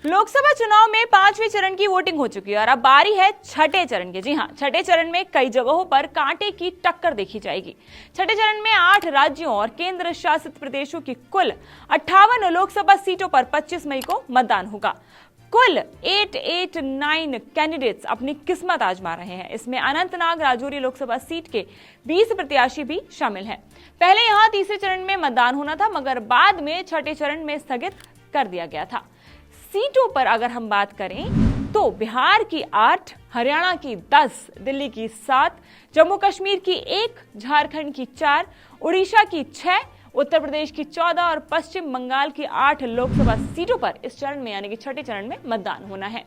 लोकसभा चुनाव में 5वें चरण की वोटिंग हो चुकी है और अब बारी है छठे चरण की। जी हां, छठे चरण में कई जगहों पर कांटे की टक्कर देखी जाएगी। छठे चरण में 8 राज्यों और केंद्र शासित प्रदेशों की कुल 58 लोकसभा सीटों पर 25 मई को मतदान होगा। कुल 889 कैंडिडेट्स अपनी किस्मत आजमा रहे हैं। इसमें अनंतनाग राजौरी लोकसभा सीट के 20 प्रत्याशी भी शामिल हैं। पहले यहां तीसरे चरण में मतदान होना था, मगर बाद में छठे चरण में स्थगित कर दिया गया था। सीटों पर अगर हम बात करें तो बिहार की 8, हरियाणा की 10, दिल्ली की 7, जम्मू कश्मीर की 1, झारखंड की 4, उड़ीसा की 6, उत्तर प्रदेश की 14 और पश्चिम बंगाल की 8 लोकसभा सीटों पर इस चरण में यानी कि छठे चरण में मतदान होना है।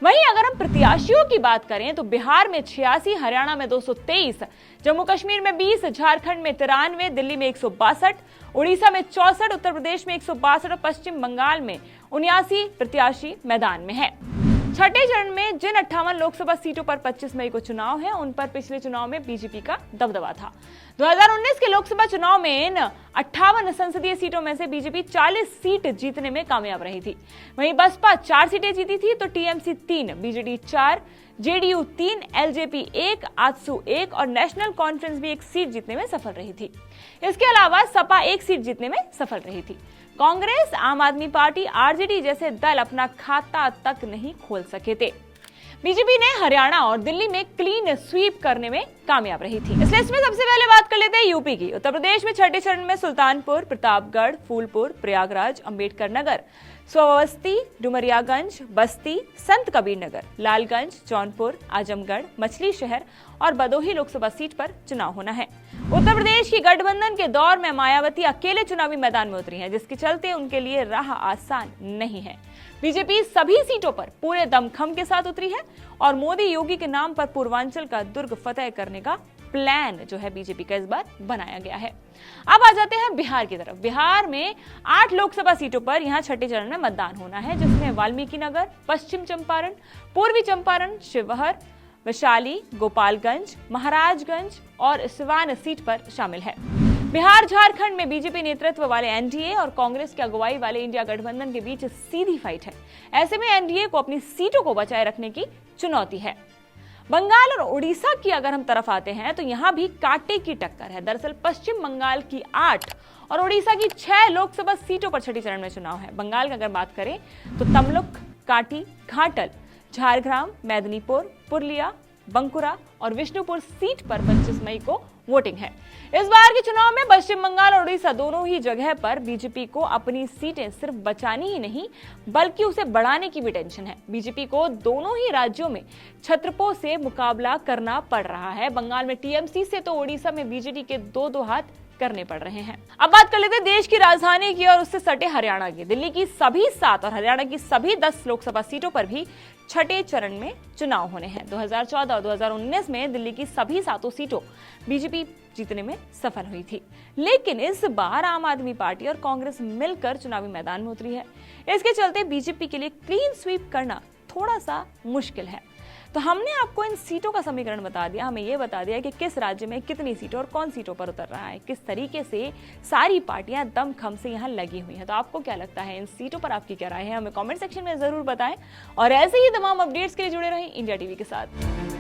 वहीं अगर हम प्रत्याशियों की बात करें तो बिहार में 86, हरियाणा में 223, जम्मू कश्मीर में 20, झारखंड में 93, दिल्ली में 162, उड़ीसा में 64, उत्तर प्रदेश में 162 और पश्चिम बंगाल में 79 प्रत्याशी मैदान में है। छठे चरण में जिन 58 लोकसभा सीटों पर 25 मई को चुनाव है, उन पर पिछले चुनाव में बीजेपी का दबदबा था। 2019 के लोकसभा चुनाव में इन 58 संसदीय सीटों में से बीजेपी 40 सीट जीतने में कामयाब रही थी। वहीं बसपा 4 सीटें जीती थी तो TMC 3, BJD 4, JDU 3, LJP 1, AJSU 1 और नेशनल कॉन्फ्रेंस भी 1 सीट जीतने में सफल रही थी। इसके अलावा सपा 1 सीट जीतने में सफल रही थी। कांग्रेस, आम आदमी पार्टी, आरजेडी जैसे दल अपना खाता तक नहीं खोल सके थे। बीजेपी ने हरियाणा और दिल्ली में क्लीन स्वीप करने में कामयाब रही थी। इस लिस्ट में सबसे पहले बात कर लेते हैं यूपी की। उत्तर प्रदेश में छठे चरण में सुल्तानपुर, प्रतापगढ़, फूलपुर, प्रयागराज, अंबेडकर नगर, श्रावस्ती, डुमरियागंज, बस्ती, संत कबीर नगर, लालगंज, जौनपुर, आजमगढ़, मछली शहर और भदोही लोकसभा सीट पर चुनाव होना है। उत्तर प्रदेश की गठबंधन के दौर में मायावती अकेले चुनावी मैदान में उतरी हैं, जिसके चलते उनके लिए राह आसान नहीं है। बीजेपी सभी सीटों पर पूरे दमखम के साथ उतरी है और मोदी योगी के नाम पर पूर्वांचल का दुर्ग फतेह करने का प्लान जो है बीजेपी का इस बार बनाया गया है। अब आ जाते हैं बिहार की तरफ। बिहार में 8 लोकसभा सीटों पर यहां छठे चरण में मतदान होना है, जिसमें वाल्मीकि नगर, पश्चिम चंपारण, पूर्वी चंपारण, शिवहर, वैशाली, गोपालगंज, महाराजगंज और सिवान सीट पर शामिल है। बिहार झारखंड में बीजेपी नेतृत्व वाले एनडीए और कांग्रेस की अगुवाई वाले इंडिया गठबंधन के बीच सीधी फाइट है। ऐसे में एनडीए को अपनी सीटों को बचाए रखने की चुनौती है। बंगाल और उड़ीसा की अगर हम तरफ आते हैं तो यहां भी कांटे की टक्कर है। दरअसल पश्चिम बंगाल की 8 और उड़ीसा की 6 लोकसभा सीटों पर छठी चरण में चुनाव है। बंगाल की अगर बात करें तो तमलुक, काटी, घाटल, झारग्राम, मेदिनीपुर, पुरुलिया, बंकुरा और विष्णुपुर सीट पर 25 मई को वोटिंग है। इस बार के चुनाव में पश्चिम बंगाल और उड़ीसा दोनों ही जगह पर बीजेपी को अपनी सीटें सिर्फ बचानी ही नहीं बल्कि उसे बढ़ाने की भी टेंशन है। बीजेपी को दोनों ही राज्यों में छत्रपों से मुकाबला करना पड़ रहा है। बंगाल में टीएमसी से तो उड़ीसा में बीजेडी के 2-2 हाथ करने पड़ रहे हैं। अब बात कर लेते हैं देश की राजधानी की और उससे सटे हरियाणा की। दिल्ली की सभी 7 और हरियाणा की सभी 10 लोकसभा सीटों पर भी छठे चरण में चुनाव होने हैं। 2014 और 2019 में दिल्ली की सभी 7 सीटों बीजेपी जीतने में सफल हुई थी, लेकिन इस बार आम आदमी पार्टी और कांग्रेस मिलकर चुनावी मैदान में उतरी है। इसके चलते बीजेपी के लिए क्लीन स्वीप करना थोड़ा सा मुश्किल है। तो हमने आपको इन सीटों का समीकरण बता दिया, हमें यह बता दिया कि किस राज्य में कितनी सीटों और कौन सीटों पर उतर रहा है, किस तरीके से सारी पार्टियां दमखम से यहाँ लगी हुई हैं। तो आपको क्या लगता है, इन सीटों पर आपकी क्या राय है, हमें कमेंट सेक्शन में जरूर बताएं और ऐसे ही तमाम अपडेट्स के लिए जुड़े रहें इंडिया टीवी के साथ।